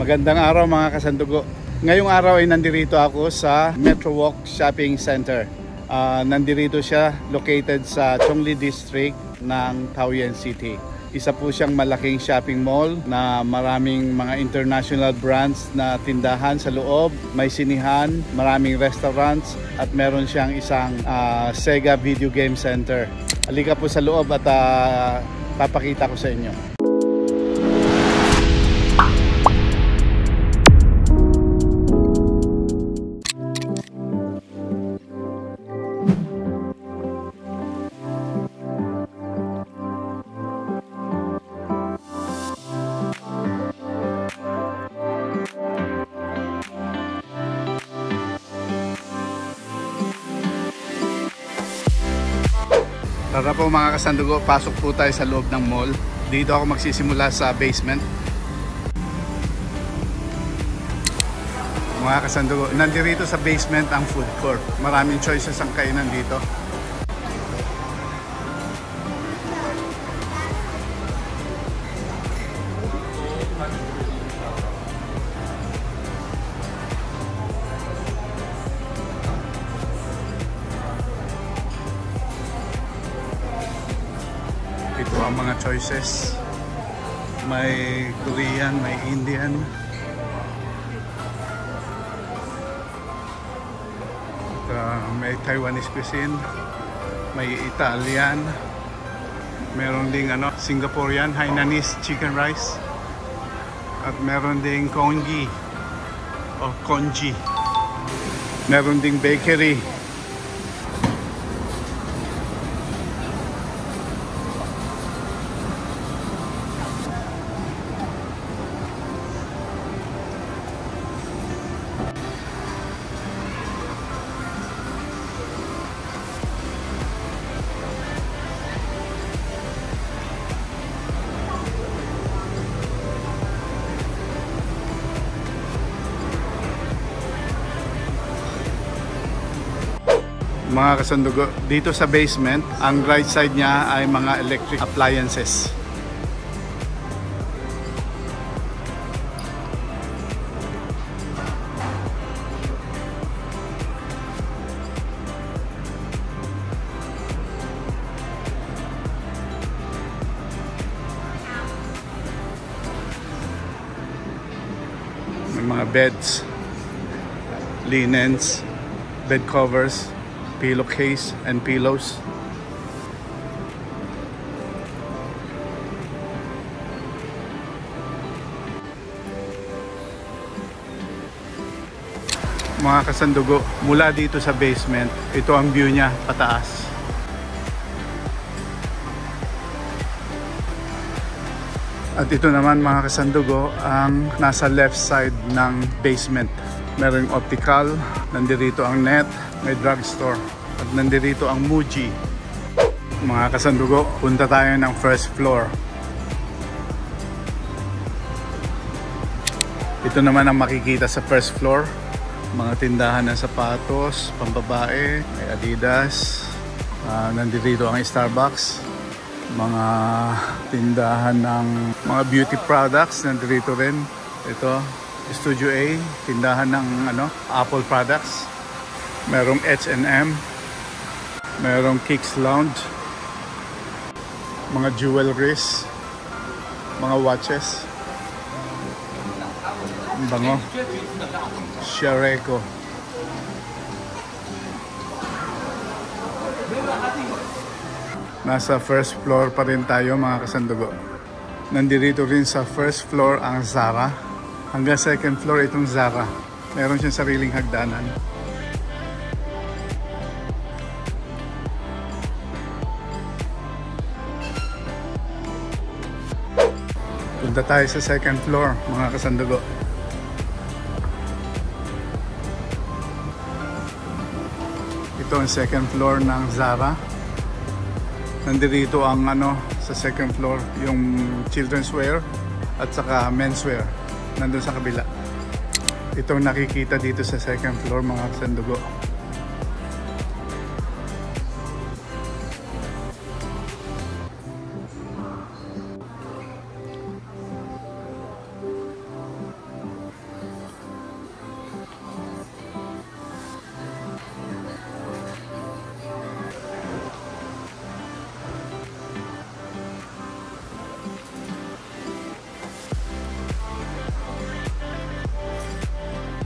Magandang araw mga kasandugo. Ngayong araw ay nandirito ako sa Metro Walk Shopping Center. Nandirito siya located sa Chongli District ng Taoyuan City. Isa po siyang malaking shopping mall na maraming mga international brands na tindahan sa loob. May sinihan, maraming restaurants at meron siyang isang Sega Video Game Center. Halika po sa loob at papakita ko sa inyo. Tara po mga kasandugo, pasok po tayo sa loob ng mall. Dito ako magsisimula sa basement. Mga kasandugo, nandito sa basement ang food court. Maraming choices ang kainan dito. Ito ang mga choices. May Korean, may Indian. May Taiwanese cuisine, may Italian, meron ding Singaporean, Hainanese chicken rice, at meron ding congee o congee. Meron ding bakery. Mga kasandugo, dito sa basement, ang right side niya ay mga electric appliances. May mga beds, linens, bed covers, pillowcase and pillows. Mga kasandugo, mula dito sa basement, ito ang view niya pataas. At ito naman mga kasandugo ang nasa left side ng basement. Merong optical, nandirito ang net, may drugstore, at nandirito ang Muji. Mga kasandugo, punta tayo ng first floor. Ito naman ang makikita sa first floor. Mga tindahan ng sapatos, pambabae, may Adidas, nandirito ang Starbucks. Mga tindahan ng mga beauty products, nandirito rin. Ito Studio A, tindahan ng Apple products. Merong H&M, merong Kicks Lounge, mga jewelries, mga watches, ang bango, Shareko. Nasa first floor pa rin tayo mga kasandugo. Nandito rin sa first floor ang Zara. Hanggang second floor itong Zara. Meron siyang sariling hagdanan. Punta tayo sa second floor mga kasandugo. Ito ang second floor ng Zara. Nandito ang sa second floor yung children's wear at saka menswear. Nandun sa kabila. Itong nakikita dito sa second floor mga kasandugo.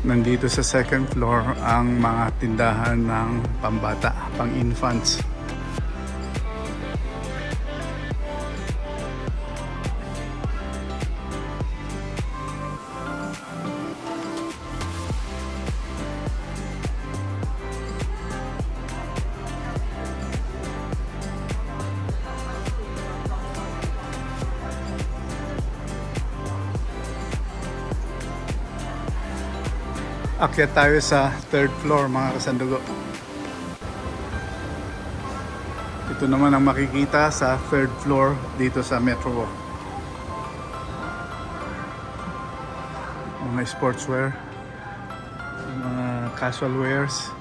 Nandito sa second floor ang mga tindahan ng pambata, pang-infants. Akyat tayo sa third floor mga kasandugo. Ito naman ang makikita sa third floor dito sa Metro Walk. Mga sportswear, mga casual wears.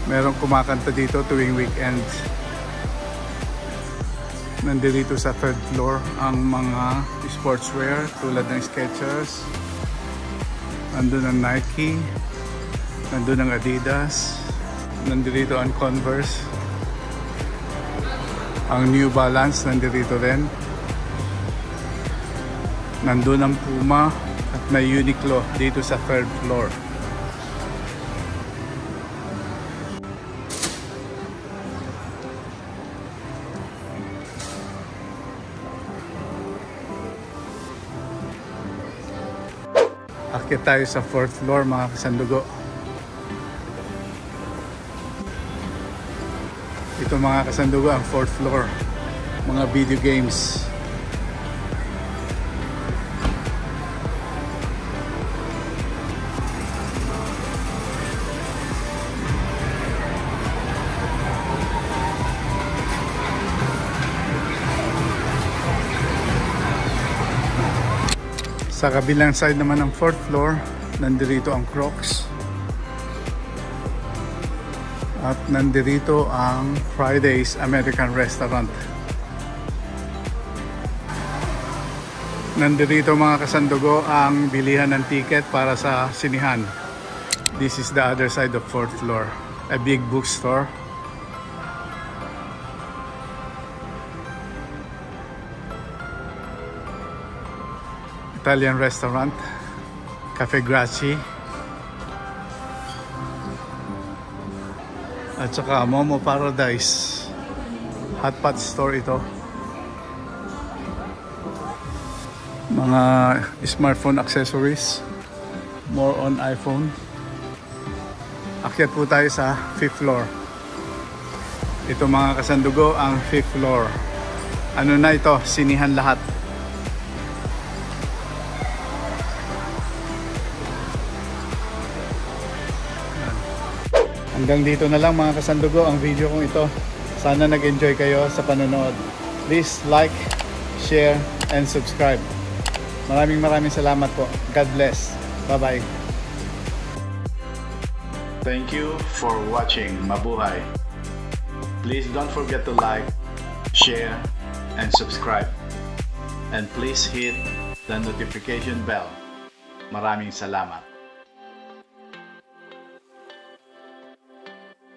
Merong kumakanta dito tuwing weekend. Nandito sa third floor ang mga sportswear tulad ng Skechers. Nandun ang Nike. Nandun ang Adidas. Nandito ang Converse. Ang New Balance nandito rin. Nandun ang Puma at may Uniqlo dito sa third floor. Akyat tayo sa fourth floor mga kasandugo. Ito mga kasandugo ang fourth floor. Mga video games. Sa kabilang side naman ng fourth floor, nandito ang Crocs. At nandito ang Friday's American Restaurant. Nandito mga kasandugo ang bilihan ng ticket para sa sinihan. This is the other side of fourth floor. A big bookstore. Italian restaurant, Cafe Graci, at saka Momo Paradise, hot pot store ito. Mga smartphone accessories, more on iPhone. Akyat po tayo sa fifth floor. Ito mga kasandugo ang fifth floor. Ano na ito? Sinihan lahat. Hanggang dito na lang mga kasandugo ang video kong ito. Sana nag-enjoy kayo sa panonood. Please like, share, and subscribe. Maraming salamat po. God bless. Bye-bye. Thank you for watching. Mabuhay. Please don't forget to like, share, and subscribe. And please hit the notification bell. Maraming salamat.